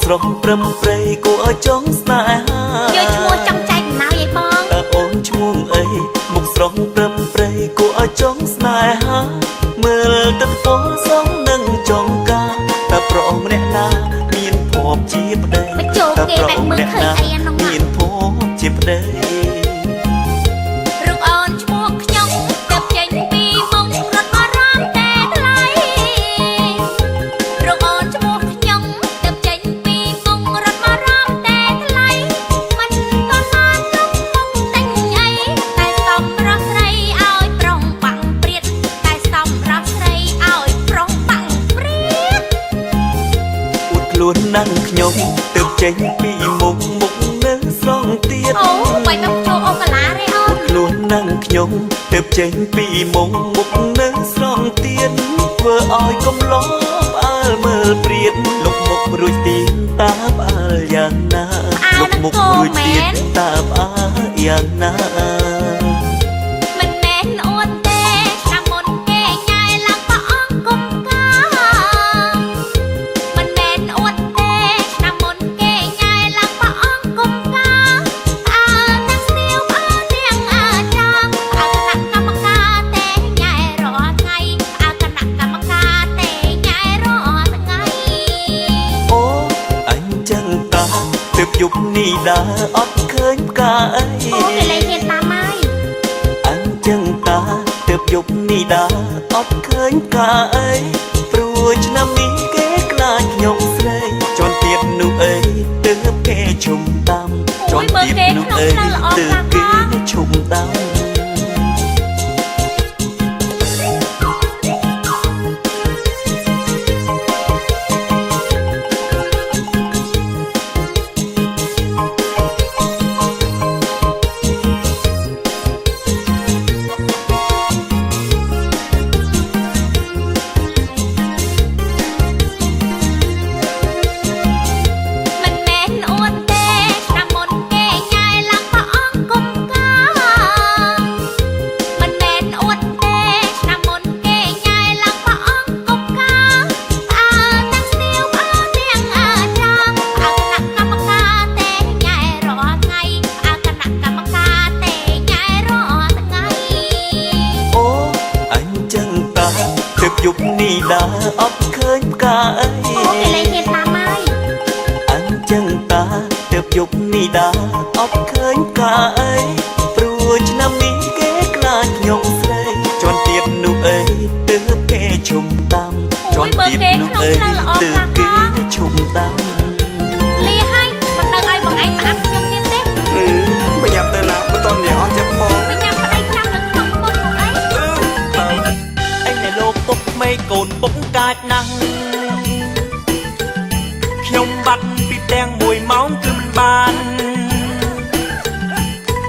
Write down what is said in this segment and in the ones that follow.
ស្រស់ព្រឹមព្រៃគួរឲ្យចង់ស្នេហាយកឈ្មោះចង់ចែកណៅយាយបងតើអូនឈ្មោះអីមុខស្រស់ព្រឹមព្រៃគួរឲ្យចង់ស្នេហាមើលទឹកពណ៌សំនឹងចង់ការតើប្រុសម្នាក់ណាមានភ័ព្វជាប្តីតើប្រុសម្នាក់ណាមានភ័ព្វជាប្តីរូបអូនឈ្មោះខ្ញុំទៅចេញពីមុខរត់អារម្មណ៍តែថ្លៃរូបអូនឈ្មោះខ្ញុំទៅចេញពីមុខរត់អារម្មណ៍តែថ្លៃមិនតណាក្នុងមុខតែញអីតែសំរស់ស្រីឲ្យប្រុងបាំងព្រាតតែសំរស់ស្រីឲ្យប្រុងបាំងព្រាតអួតខ្លួននឹងខ្ញុំទៅចេញពីមុខនៅស្រងទៀតអូបាយមកចូលអូកាឡាទេអូនខ្លួននឹងខ្ញុំទៅចេញពីមុខនៅស្រងទៀតធ្វើឲ្យកំឡោផ្អើលមើលព្រាតលុបមុខរួចទៀងតាផ្អើលយ៉ាងណាលុបមុខរួចទៀងតាផ្អើលយ៉ាងណាមិនមែនអូនទេឆ្នាំមុនគេញ៉ាយឡើងប្រអងគុំកាមិនមែនអូនទេឆ្នាំមុនគេញ៉ាយឡើងប្រអងគុំកាផ្អើលទាំងស្ទៀវផ្អើលទាំងចាំផ្អើលគណៈកម្មការទេញ៉ាយរាល់ថ្ងៃផ្អើលគណៈកម្មការទេញ៉ាយរាល់ថ្ងៃអូអញចឹងតាទើបយប់នេះដើរអត់ឃើញផ្កាអីអូគេលេងហ៊ានតាមហើយអញចឹងតាទើបយប់នេះដើរអត់ឃើញផ្កាអីព្រោះឆ្នាំនេះគេខ្លាចខ្ញុំស្រីជន់ទៀតនោះអីទើបគេឈុំតាមជន់ទៀតនោះអីទើបគេឈុំតាមយប់នេះដើរអត់ឃើញផ្កាអីអូគេលេងហ៊ានតាមហើយអញចឹងតាទើបយប់នេះដើរអត់ឃើញផ្កាអីព្រោះឆ្នាំនេះគេខ្លាចខ្ញុំស្រីជន់ទៀតនោះអីទើបគេឈុំតាមជន់ទៀតនោះអីទើបគេឈុំតាមលីហើយមិនដឹងឲ្យបងឯងប្រាប់ខ្ញុំទៀតទេបញ្ញាប់ទៅណាមិនតន់យ៉ាងអត់ចេះផងបញ្ញាប់ប្តីចាំនៅក្នុងមុនអីអញនៅលោកពុកមេកូនពុកកាចណាស់ខ្ញុំបាត់ពីផ្ទាំង1ម៉ោងគឺមិនបាន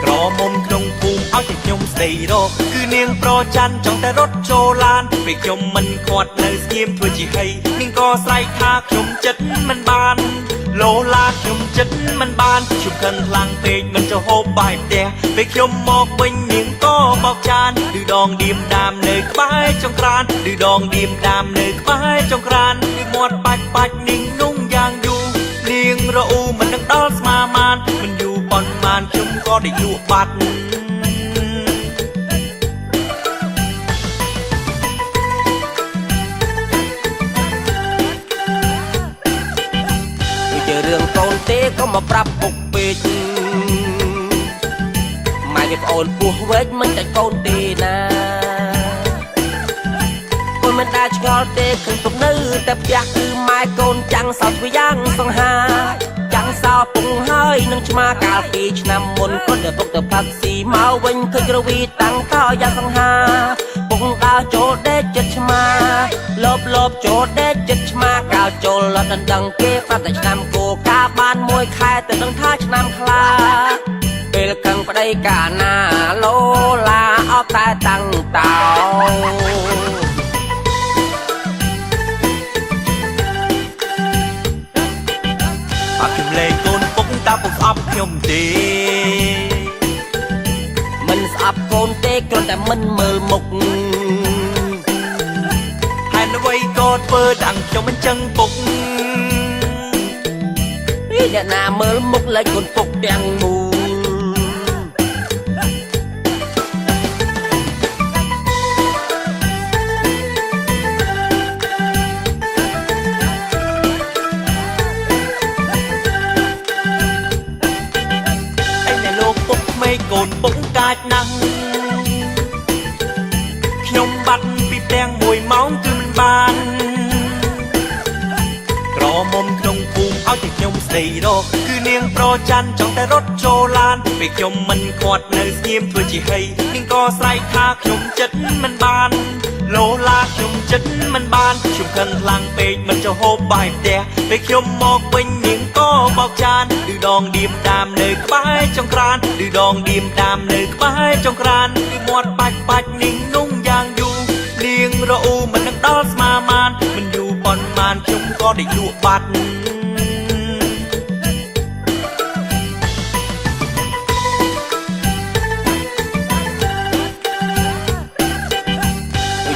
ក្រមុំក្នុងភូមិឲ្យតែខ្ញុំស្ដីរកគឺនាងប្រច័នចង់តែរត់ចូលឡានពេលខ្ញុំមិនខាត់នៅស្ងៀមធ្វើជាហីនាងក៏ស្រែកថាខ្ញុំចិត្តមិនបានលោឡាខ្ញុំចិត្តមិនបានជុំខឹងខ្លាំងពេកមិនចូលហូបបាយផ្ទះពេលខ្ញុំមកវិញនាងក៏បោកចានឌឺដងឌៀមដាមនៅក្បែរចង្ក្រានឌឺដងឌៀមដាមនៅក្បែរចង្ក្រានគឺមាត់បាច់នាងนุ่งយ៉ាងយូរនាងរអ៊ូមិននឹកដល់ស្មាមានមិនយូរប៉ុន្មានខ្ញុំក៏ได้លក់បាត់រឿងកូនទេក៏មកប្រាប់ពុកពេកម៉ែប្អូនពោះវែកមិនតែកូនទេណាកូនមិនដែលឆ្ងល់ទេឃើញពុកនៅតែផ្ទះគឺម៉ែកូនចាំងសោតយ៉ាងសង្ហាចាំងសោពុកហើយនឹងឆ្មាកាលពីឆ្នាំមុនគាត់ទៅពុកទៅផឹកស៊ីមកវិញឃើញក្រវីតាំងតយ៉ាងសង្ហាពុកដើរចូលដេកចិត្តឆ្មាលបចូលដេកចិត្តឆ្មាកាលចូលលត់ដណ្ដឹងគេប្រាប់តែឆ្នាំគោកាបាន1ខែទៅដឹងថាឆ្នាំខ្លាពេលខឹងប្តីកាណាឡូឡាអត់តែតាំងតោអត់ខ្ញុំលេងកូនពុកតាពុកស្អប់ខ្ញុំទេមិនស្អប់កូនទេគ្រាន់តែមិនមើលមុខហើយអ្វីក៏ធ្វើតាំងខ្ញុំមិនចឹងពុក អ្នកណាមើលមុខលែងកូនពុកទាំងមូលកូនពុកកាចណាស់ខ្ញុំបាត់ពីផ្ទាំង1ម៉ោងគឺមិនបានក្រមុំក្នុងភូមិឲ្យតែខ្ញុំស្ដីរកគឺនាងប្រច័នចង់តែរត់ចូលឡានពេលខ្ញុំមិនខាត់នៅស្ងៀមធ្វើជាហីនាងក៏ស្រែកថាខ្ញុំចិត្តមិនបានលោឡាខ្ញុំចិត្តមិនបានខ្ញុំខឹងខ្លាំងពេកមិនចោហូបបាយផ្ទះពេលខ្ញុំមកវិញនាងក៏បោកចានឌឺដងឌៀមដាមនៅក្បែរចង្ក្រានឌឺដងឌៀមដាមនៅក្បែរចង្ក្រានគឺមាត់បាច់នាងนุ่งយ៉ាងយូរនាងរអ៊ូមិននឹងដល់ស្មាមានមិនយូរប៉ុន្មានខ្ញុំក៏ได้លក់បាត់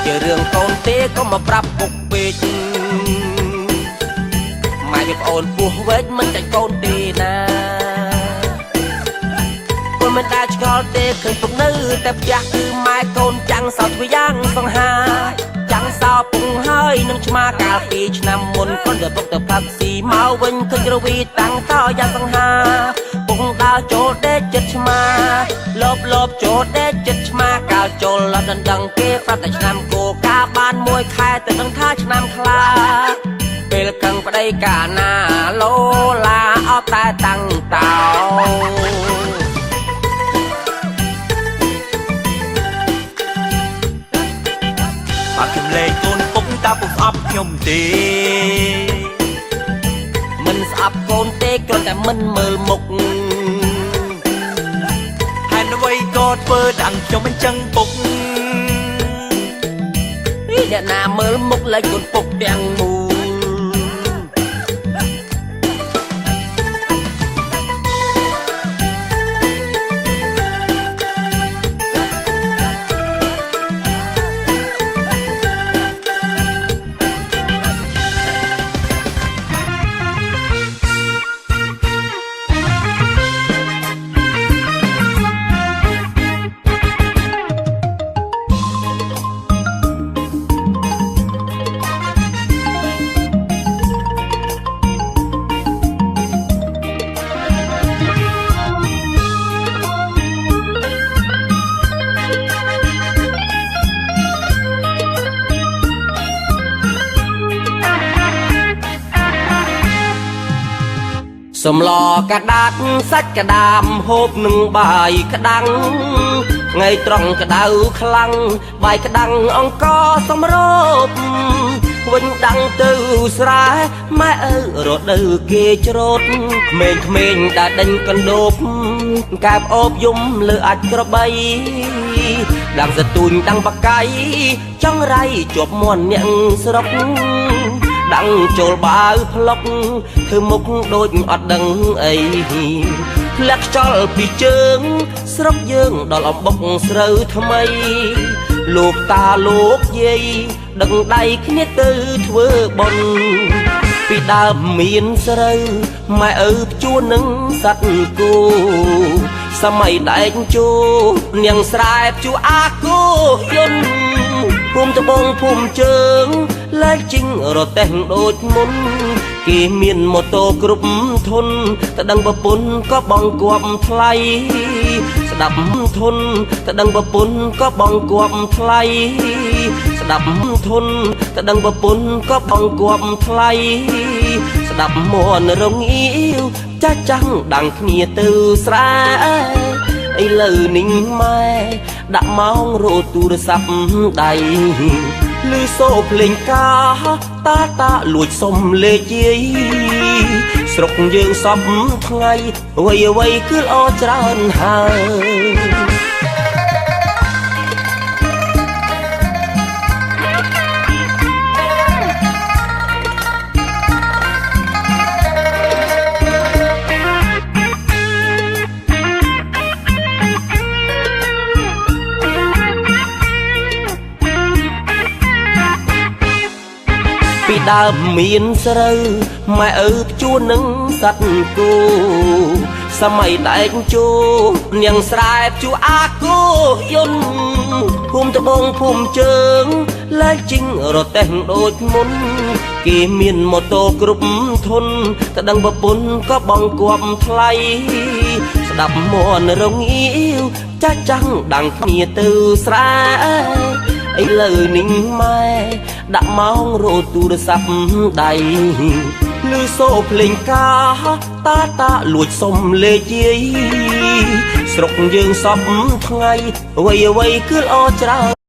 ជារឿងកូនទេក៏មកប្រាប់ពុកពេកម៉ែវាប្អូនពោះវែកមិនចាច់កូនទេណាកូនមិនដែលឆ្ងល់ទេឃើញពុកនៅតែផ្ទះគឺម៉ែកូនចាំងសោធ្វើយ៉ាងសង្ហាចាំងសោពុកហើយនឹងឆ្មាកាលពីឆ្នាំមុនគាត់ទៅពុកទៅផឹកស៊ីមកវិញឃើញរវីតាំងតយ៉ាងសង្ហាពុកដើរចូលដេកចិត្តឆ្មាលបចូលដេកចិត្តឆ្មាកាលចូលអត់ដឹងគេប្រាប់តែឆ្នាំគោកាបាន1ខែទៅដឹងថាឆ្នាំខ្លាពេលកឹងប្តីកាណាលោឡាអត់តែតាំងតោបាក់ខ្ញុំលេងកូនពុកតាពុកស្អប់ខ្ញុំទេមិនស្អប់កូនទេគ្រាន់តែមិនមើលមុខហើយអ្វីក៏ធ្វើដាំងខ្ញុំមិនចឹងពុកអ្នកណាមើលមុខលែងកូនពុកទាំងមូលសំឡកដាត់សាច់ក្តាមហូបនឹងបាយក្តាំងថ្ងៃត្រង់ក្តៅខ្លាំងបាយក្តាំងអង្គសម្រូបវិញដាំងទៅស្រែម៉ែឪរដូវគេច្រូតក្មេងដែលដេញកណ្ដូបកែបអូបយំលើអាចក្របីដាំងសទូញដាំងបកាយចង់រៃជាប់មន់អ្នកស្រុកដាំងចូលបាវផ្លុកធ្វើមុខដូចអត់ដឹងអីធ្លាក់ខ្យល់ពីជើងស្រុកយើងដល់អំបុកស្រូវថ្មីលោកតាលោកយាយដឹងដៃគ្នាទៅធ្វើបុណ្យពីដើមមានស្រូវម៉ែឪព្យួរនឹងសัตว์គោសម័យដែកជោនាងស្រែព្យួរអាគោយន្តភូមិត្បូងភូមិជើងលែងជីងរទេះដូចមុនគេមានម៉ូតូគ្រប់ធនតែដឹងប្រពន្ធក៏បងគប់ថ្លៃស្ដាប់ធនតែដឹងប្រពន្ធក៏បងគប់ថ្លៃស្ដាប់ធនតែដឹងប្រពន្ធក៏បងគប់ថ្លៃស្ដាប់មន់រងាវចាស់ចាំងដាំងគ្នាទៅស្រែឥឡូវនេះម៉ែដាក់ម៉ោងរោទូរស័ព្ទដៃលឺសូរភ្លេងការតាលួចសុំលេខយាយស្រុកយើងសពថ្ងៃអ្វីគឺល្អច្រើនហើយដ ដើមមានស្រូវម៉ែឪជួននឹងសัตว์គោសម័យដែកជោនាងស្រែជួអាគោយន្តភូមិត្បូងភូមិជើងលែងជីងរទេះដូចមុនគេមានម៉ូតូគ្រប់ធនតែដឹងប្រពន្ធក៏បងគប់ថ្លៃស្ដាប់មនរងាវចាស់ចាំងដាំងគ្នាទៅស្រែឥឡូវនេះម៉ែដាក់ម៉ោងរោទូរស័ព្ទដៃលឺសូភ្លេងការតាលួចសុំលេខយាយស្រុកយើងសពថ្ងៃអ្វីគឺល្អច្រើន